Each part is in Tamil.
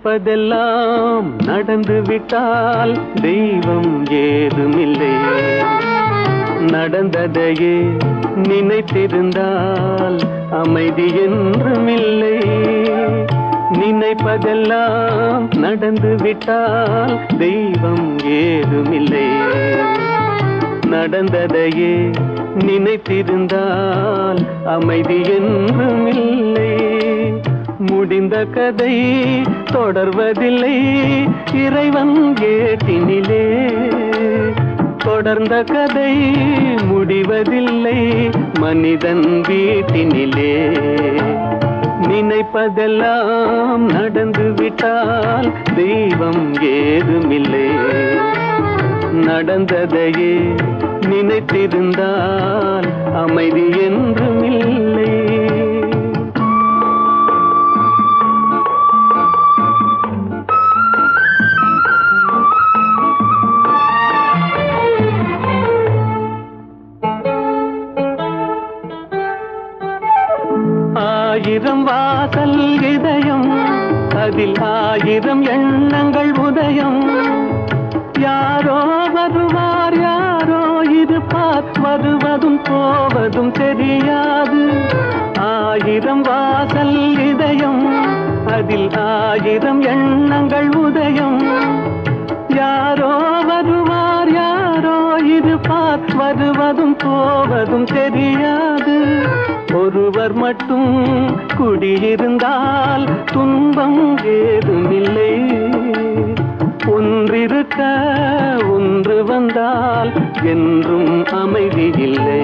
நினைப்பதெல்லாம் நடந்து விட்டால் தெய்வம் ஏதுமில்லை. நடந்ததையே நினைத்திருந்தால் அமைதி என்றுமில்லை. நினைப்பதெல்லாம் நடந்து விட்டால் தெய்வம் ஏதுமில்லை. நடந்ததையே நினைத்திருந்தால் அமைதி என்றுமில்லை. முடிந்த கதை தொடர்வதில்லை இறைவன் ஏட்டினிலே. தொடர்ந்த கதை முடிவதில்லை மனிதன் வீட்டினிலே. நினைப்பதெல்லாம் நடந்து விட்டால் தெய்வம் ஏதுமில்லை. நடந்ததையே நினைத்திருந்தால் அமைதி என்றுமில்லை. ஆயிரம் வாசல் இதயம், அதில் ஆயிரம் எண்ணங்கள் உதயம். யாரோ வருவார் யாரோ இருப்பார், வருவதும் போவதும் தெரியாது. ஆயிரம் வாசல் இதயம், அதில் ஆயிரம் எண்ணங்கள் உதயம். யாரோ வருவார் யாரோ இருப்பார், வருவதும் போவதும் தெரியாது. ஒருவர் மட்டும் குடியிருந்தால் துன்பம் ஏதுமில்லை. ஒன்றிருக்க ஒன்று வந்தால் என்றும் அமைதி இல்லை.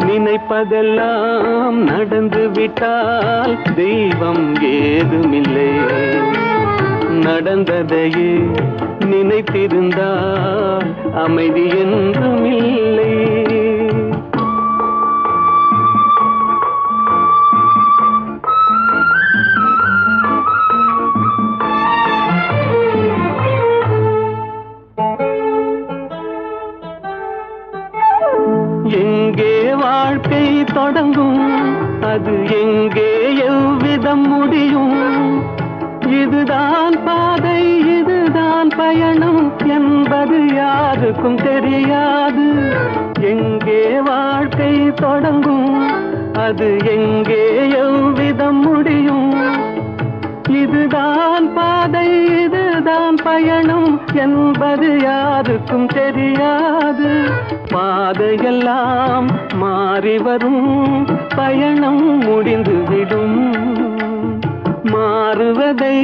நினைப்பதெல்லாம் நடந்து விட்டால் தெய்வம் ஏதுமில்லை. நடந்ததையே நினைத்திருந்தால் அமைதி என்றுமில்லை. எங்கே வாழ்க்கை தொடங்கும், அது எங்கே எவ்விதம் முடியும்? இதுதான் பாதை இதுதான் பயணம் என்பது யாருக்கும் தெரியாது. எங்கே வாழ்க்கை தொடங்கும், அது எங்கே எவ்விதம் முடியும்? இதுதான் பாதை இதுதான் பயணம் என்பது யாருக்கும் தெரியாது. பாதையெல்லாம் மாறி வரும், பயணம் முடிந்துவிடும். மாறுவதை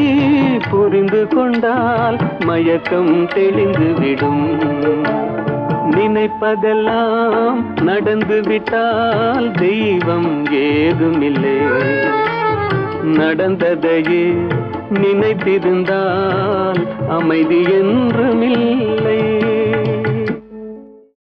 புரிந்து கொண்டால் மயக்கம் தெளிந்துவிடும். நினைப்பதெல்லாம் நடந்து விட்டால் தெய்வம் ஏதுமில்லை. நடந்ததையே நினைத்திருந்தால் அமைதி என்றுமில்லை.